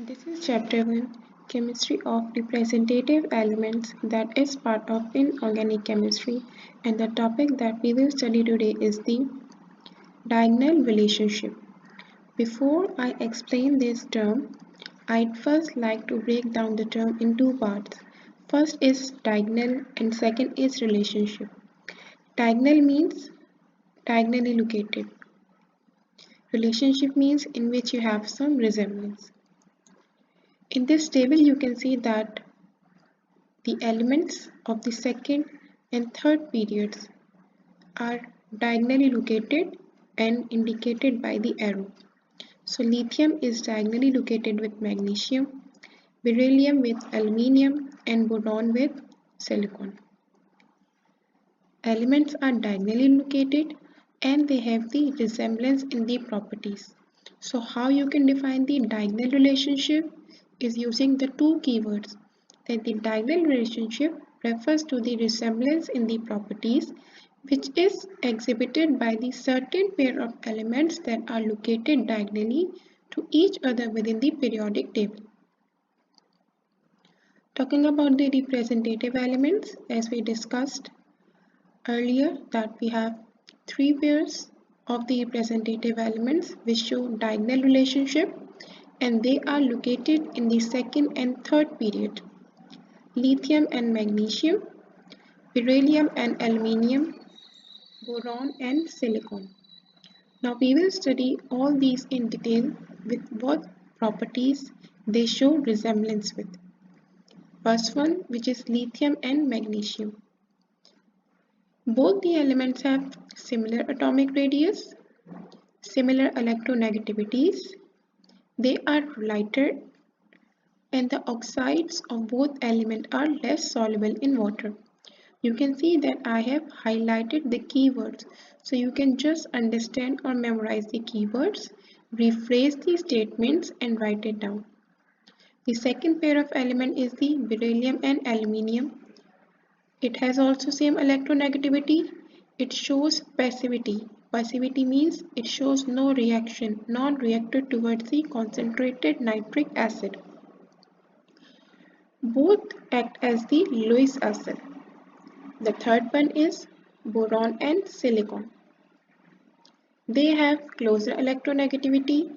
This is Chapter 1, Chemistry of Representative Elements, that is part of inorganic chemistry, and the topic that we will study today is the diagonal relationship. Before I explain this term, I'd first like to break down the term in two parts. First is diagonal and second is relationship. Diagonal means diagonally located. Relationship means in which you have some resemblance. In this table, you can see that the elements of the second and third periods are diagonally located and indicated by the arrow. So lithium is diagonally located with magnesium, beryllium with aluminium, and boron with silicon. Elements are diagonally located and they have the resemblance in the properties. So how you can define the diagonal relationship is using the two keywords. That the diagonal relationship refers to the resemblance in the properties which is exhibited by the certain pair of elements that are located diagonally to each other within the periodic table. Talking about the representative elements, as we discussed earlier, that we have three pairs of the representative elements which show diagonal relationship, and they are located in the second and third period. Lithium and magnesium, beryllium and aluminium, boron and silicon. Now we will study all these in detail with what properties they show resemblance with. First one, which is lithium and magnesium. Both the elements have similar atomic radius, similar electronegativities. They are lighter and the oxides of both elements are less soluble in water. You can see that I have highlighted the keywords, so you can just understand or memorize the keywords, rephrase the statements and write it down. The second pair of element is the beryllium and aluminium. It has also same electronegativity. It shows passivity. Passivity means it shows no reaction, non-reactive towards the concentrated nitric acid. Both act as the Lewis acid. The third one is boron and silicon. They have closer electronegativity,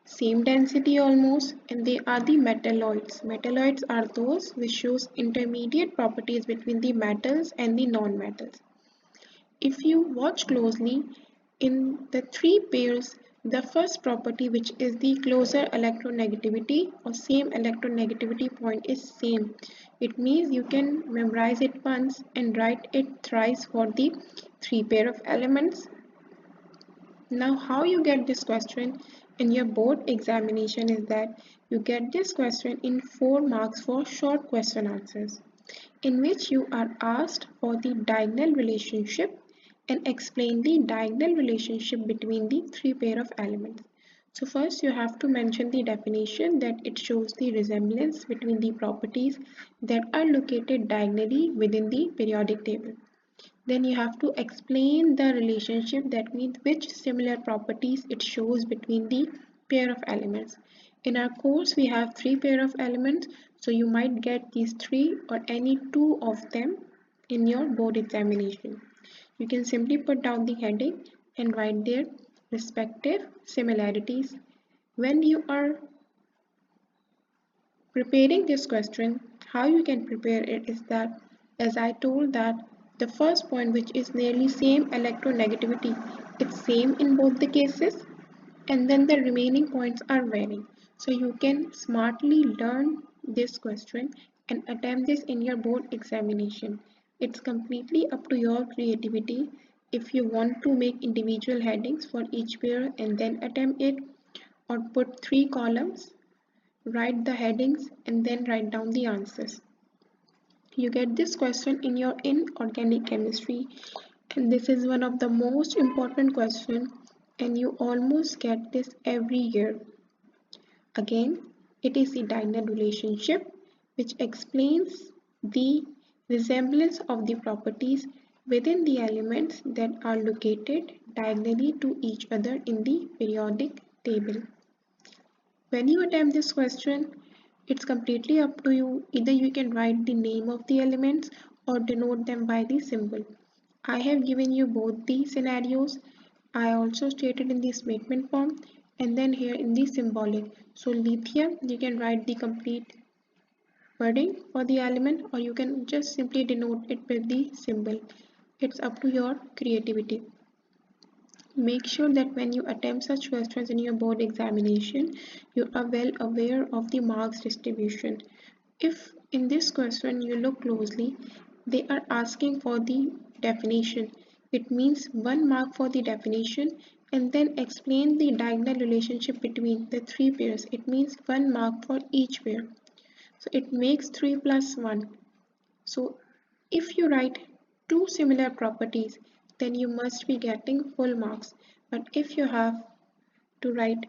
same density almost, and they are the metalloids. Metalloids are those which shows intermediate properties between the metals and the non-metals. If you watch closely in the three pairs, the first property, which is the closer electronegativity or same electronegativity point, is same. It means you can memorize it once and write it thrice for the three pair of elements. Now how you get this question in your board examination is that you get this question in 4 marks for short question answers, in which you are asked for the diagonal relationship and explain the diagonal relationship between the three pair of elements. So first you have to mention the definition that it shows the resemblance between the properties that are located diagonally within the periodic table. Then you have to explain the relationship, that means which similar properties it shows between the pair of elements. In our course we have three pair of elements, so you might get these three or any two of them in your board examination. You can simply put down the heading and write their respective similarities. When you are preparing this question, how you can prepare it is that, as I told, that the first point, which is nearly same electronegativity, it's same in both the cases, and then the remaining points are varying. So you can smartly learn this question and attempt this in your board examination. It's completely up to your creativity if you want to make individual headings for each pair and then attempt it, or put 3 columns, write the headings and then write down the answers. You get this question in your inorganic chemistry, and this is one of the most important questions, and you almost get this every year. Again, it is the diagonal relationship which explains the resemblance of the properties within the elements that are located diagonally to each other in the periodic table. When you attempt this question, it's completely up to you. Either you can write the name of the elements or denote them by the symbol. I have given you both the scenarios. I also stated in the statement form and then here in the symbolic. So lithium, you can write the complete wording for the element or you can just simply denote it with the symbol. It's up to your creativity. Make sure that when you attempt such questions in your board examination, you are well aware of the marks distribution. If in this question you look closely, they are asking for the definition. It means 1 mark for the definition and then explain the diagonal relationship between the three pairs. It means 1 mark for each pair. So it makes 3 plus 1. So if you write two similar properties, then you must be getting full marks. But if you have to write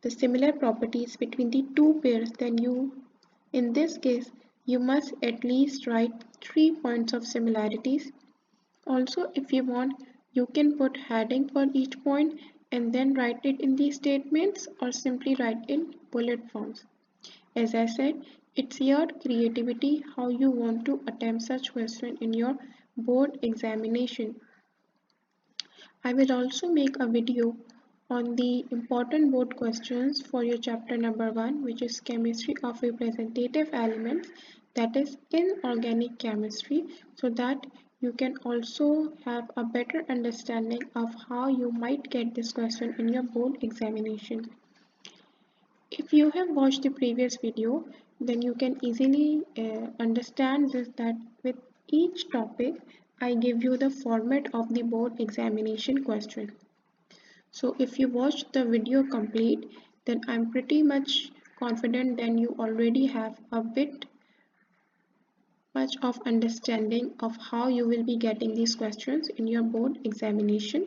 the similar properties between the two pairs, then in this case, you must at least write 3 points of similarities. Also, if you want, you can put heading for each point and then write it in the statements or simply write in bullet forms. As I said, it's your creativity how you want to attempt such question in your board examination. I will also make a video on the important board questions for your chapter number 1, which is chemistry of representative elements, that is inorganic chemistry, so that you can also have a better understanding of how you might get this question in your board examination. If you have watched the previous video, then you can easily understand this that with each topic, I give you the format of the board examination question. So if you watched the video complete, then I'm pretty much confident that you already have a bit much of understanding of how you will be getting these questions in your board examination.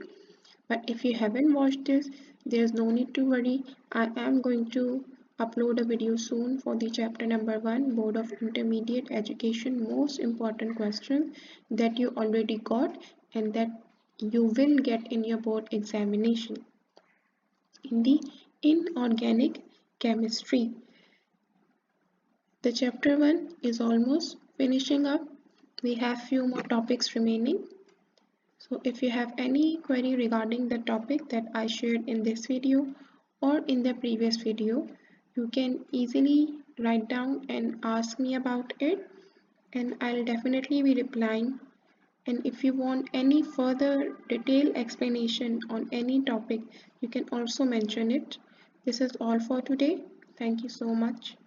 But if you haven't watched this, there's no need to worry. I am going to upload a video soon for the chapter number 1, Board of Intermediate Education, most important questions that you already got and that you will get in your board examination. In the inorganic chemistry, the chapter 1 is almost finishing up. We have few more topics remaining. So if you have any query regarding the topic that I shared in this video or in the previous video, you can easily write down and ask me about it and I'll definitely be replying. And if you want any further detailed explanation on any topic, you can also mention it. This is all for today. Thank you so much.